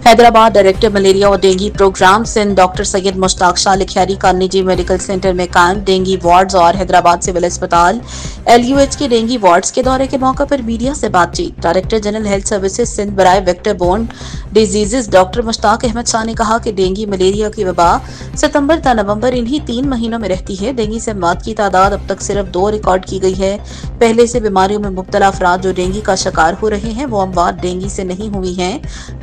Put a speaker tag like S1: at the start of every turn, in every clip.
S1: Hyderabad director malaria और dengue programme Sindh doctor Syed Mushtaq Shah Likhiyari का निजी मेडिकल सेंटर में कायम डेंगू वार्ड्स और हैदराबाद सिविल अस्पताल LUH के डेंगू वार्ड्स के दौरे के मौके पर मीडिया से बातचीत। Director general health services Sindh बराए vector borne diseases doctor Mushtaq Ahmed Shah ने कहा कि डेंगू मलेरिया की वबा सितंबर ता नवंबर इन्हीं 3 महीनों में रहती है। डेंगू से मौत की तादाद अब तक सिर्फ 2 रिकॉर्ड की गई है। पहले से बीमारियों में मुब्तला अफराद जो डेंगू का शिकार हो रहे हैं वो अमवात डेंगू से नहीं हुई हैं।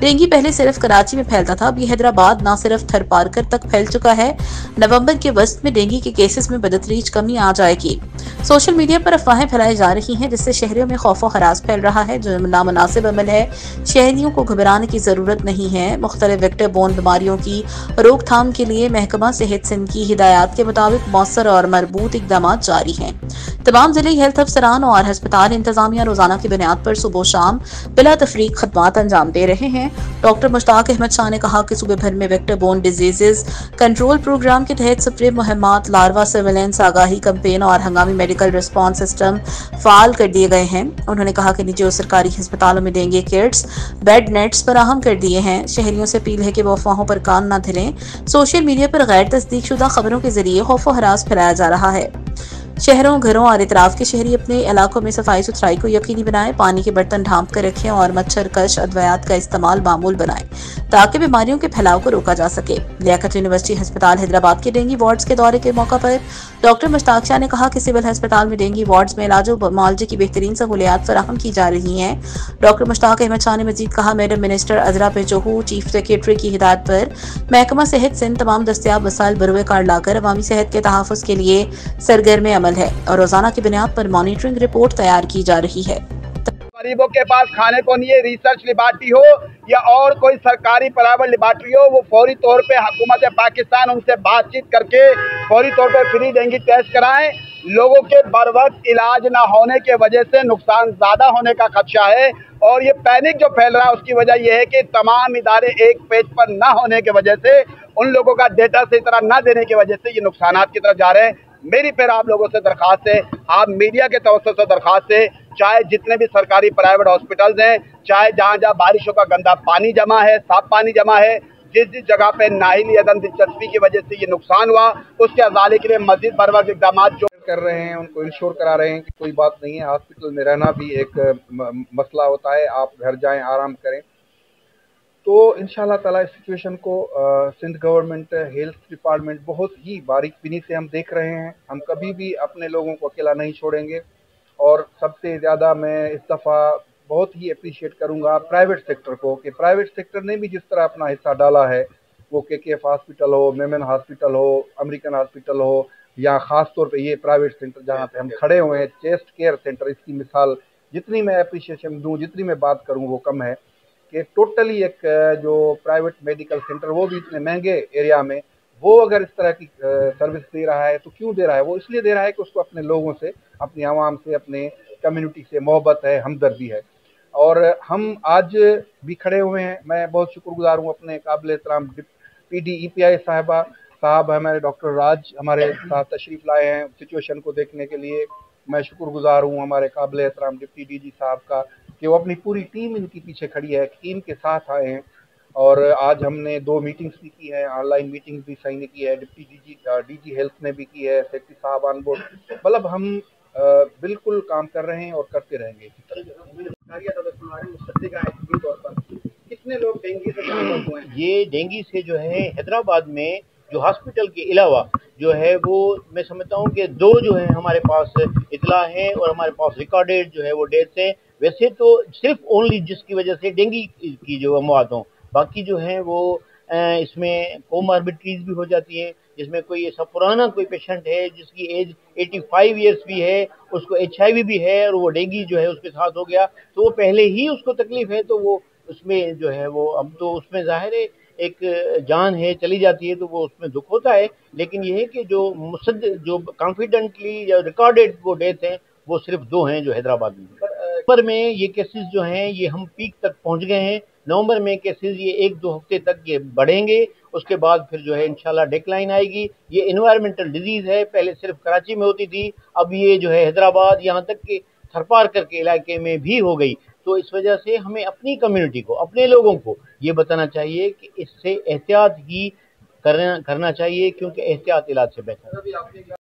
S1: डेंगू पहले सिर्फ कराची में फैलता था, अब ये हैदराबाद ना सिर्फ थरपारकर तक फैल चुका है। नवंबर के वस्त में डेंगू के केसेस में बदतरीज कमी आ जाएगी। सोशल मीडिया पर अफवाहें फैलाई जा रही हैं जिससे शहरियों में खौफ व हरास फैल रहा है, जो नामुनासिब अमल है। शहरियों को घबराने की जरूरत नहीं है। मुख्तलिफ वेक्टर बोर्न बीमारियों की रोकथाम के लिए महकमा सेहत सिंध की हिदायत के मुताबिक मौसर और मरबूत इकदाम जारी हैं। तमाम जिले हेल्थ अफसरान और अस्पताल इंतजामिया रोजाना की बुनियाद पर सुबह शाम बिला तफरीक खदमात अंजाम दे रहे हैं। डॉक्टर मुश्ताक अहमद शाह ने कहा कि सूबे भर में vector borne diseases control programme के तहत स्प्रे मुहिम्मात, लार्वा सर्वेलेंस, आगाही कैंपेन और हंगामी मेडिकल रिस्पॉन्स सिस्टम फाल कर दिए गए हैं। उन्होंने कहा कि निजी और सरकारी अस्पतालों में डेंगू किट्स, बेड नेट्स फराहम कर दिए हैं। शहरियों से अपील है कि वो अफवाहों पर कान न धरें। सोशल मीडिया पर गैर तस्दीक शुदा खबरों के जरिए खौफ व हरास फैलाया जा रहा है। शहरों, घरों और इतराफ के शहरी अपने इलाकों में सफाई सुथराई को यकीनी बनाएं, पानी के बर्तन ढांप कर रखें और मच्छर कश अद्वियात का इस्तेमाल मामूल बनाएं ताकि बीमारियों के फैलाव को रोका जा सके। लियाकत यूनिवर्सिटी अस्पताल हैदराबाद के डेंगू वार्ड्स के दौरे के मौके पर डॉक्टर मुश्ताक शाह ने कहा कि सिविल अस्पताल में डेंगू वार्ड्स में इलाज और मुआवजे की बेहतरीन सहूलियात फराहम की जा रही हैं। डॉक्टर मुश्ताक अहमद शाह ने मजीद कहा, मैडम मिनिस्टर अजरा पेचोहू चीफ सेक्रेटरी की हिदायत पर महकमा सेहत सिंध तमाम दस्तियाब वसाइल बरुए कार लाकर अवामी सेहत के तहफ़्फ़ुज़ के लिए सरगर्म अमल है और रोजाना की बुनियाद पर मॉनिटरिंग रिपोर्ट तैयार की जा रही है।
S2: गरीबों के पास खाने को नहीं है, रिसर्च लेबॉर्ट्री हो या और कोई सरकारी प्राइवेट लेबॉर्ट्री हो, वो फौरी तौर पे हुकूमत पाकिस्तान उनसे बातचीत करके फौरी तौर पे फ्री डेंगू टेस्ट कराएं। लोगों के बर वक्त इलाज ना होने के वजह से नुकसान ज़्यादा होने का खदशा है और ये पैनिक जो फैल रहा है उसकी वजह यह है कि तमाम इदारे एक पेज पर ना होने की वजह से, उन लोगों का डेटा सही तरह ना देने की वजह से ये नुकसानात की तरफ जा रहे हैं। मेरी फिर आप लोगों से दरख्वास्त है, आप मीडिया के तवज्जुह से दरख्वास्त है, चाहे जितने भी सरकारी प्राइवेट हॉस्पिटल्स हैं, चाहे जहाँ जहाँ बारिशों का गंदा पानी जमा है, साफ पानी जमा है, जिस जिस जगह पे नाहिली अदम दिलचस्पी की वजह से ये नुकसान हुआ, उसके अजाले के लिए मजीद बर वक्त इक़दाम जो कर रहे हैं, उनको इंश्योर करा रहे हैं कि कोई बात नहीं है। हॉस्पिटल में रहना भी एक मसला होता है, आप घर जाएं, आराम करें। तो इंशाल्लाह ताला इस सिचुएशन को सिंध गवर्नमेंट हेल्थ डिपार्टमेंट बहुत ही बारीक बीनी से हम देख रहे हैं। हम कभी भी अपने लोगों को अकेला नहीं छोड़ेंगे और सबसे ज़्यादा मैं इस दफ़ा बहुत ही अप्रिशिएट करूंगा प्राइवेट सेक्टर को कि प्राइवेट सेक्टर ने भी जिस तरह अपना हिस्सा डाला है, वो KKF हॉस्पिटल हो, मेमन हॉस्पिटल हो, अमेरिकन हॉस्पिटल हो, या ख़ास तौर पे ये प्राइवेट सेंटर जहाँ पे हम खड़े हुए हैं, चेस्ट केयर सेंटर, इसकी मिसाल जितनी मैं अप्रिशिएशन दूँ, जितनी मैं बात करूँ वो कम है कि टोटली एक जो प्राइवेट मेडिकल सेंटर वो भी इतने महंगे एरिया में वो अगर इस तरह की सर्विस दे रहा है तो क्यों दे रहा है? वो इसलिए दे रहा है कि उसको अपने लोगों से, अपनी आवाम से, अपने कम्युनिटी से मोहब्बत है, हमदर्दी है। और हम आज भी खड़े हुए हैं। मैं बहुत शुक्रगुजार हूँ अपने काबिल एहतराम PD EPI साहब हमारे डॉक्टर राज हमारे साथ तशरीफ़ लाए हैं सिचुएशन को देखने के लिए। मैं शुक्रगुजार हूँ हमारे काबिल एहतराम डिप्टी DG साहब का कि वो अपनी पूरी टीम इनके पीछे खड़ी है, टीम के साथ आए हैं। और आज हमने 2 मीटिंग्स भी की हैं, ऑनलाइन मीटिंग्स भी साइन की है, डिप्टी DG हेल्थ ने भी की है, सेक्रेटरी साहब ऑन बोर्ड। मतलब हम बिल्कुल काम कर रहे हैं और करते रहेंगे इसी तरह। कितने लोग डेंगू से हुए हैं?
S3: ये डेंगू से जो है हैदराबाद में जो हॉस्पिटल के अलावा जो है वो मैं समझता हूँ कि 2 जो है हमारे पास इतला है और हमारे पास रिकॉर्डेड जो है वो डेट्स हैं। वैसे तो सिर्फ ओनली जिसकी वजह से डेंगू की जो मौत हो, बाकी जो है वो इसमें कोमॉर्बिडिटीज भी हो जाती है, जिसमें कोई ऐसा पुराना कोई पेशेंट है जिसकी एज 85 ईयर्स भी है, उसको HIV भी है और वो डेंगू जो है उसके साथ हो गया, तो वो पहले ही उसको तकलीफ है, तो वो उसमें जो है वो अब तो उसमें ज़ाहिर है एक जान है चली जाती है तो वो उसमें दुख होता है। लेकिन ये है कि जो जो कॉन्फिडेंटली या रिकॉर्डेड वो डेथ हैं वो सिर्फ 2 हैं जो हैदराबाद में। नवंबर में ये केसेस जो हैं ये हम पीक तक पहुंच गए हैं। नवंबर में केसेस ये 1-2 हफ्ते तक ये बढ़ेंगे, उसके बाद फिर जो है इंशाल्लाह डिक्लाइन आएगी। ये एनवायरमेंटल डिजीज़ है, पहले सिर्फ कराची में होती थी, अब ये जो है हैदराबाद यहाँ तक कि थरपारकर के इलाके में भी हो गई। تو اس وجہ سے ہمیں اپنی کمیونٹی کو، اپنے لوگوں کو یہ بتانا چاہیے کہ اس سے احتیاط ہی کرنا چاہیے، کیونکہ احتیاط علاج سے بہتر ہے۔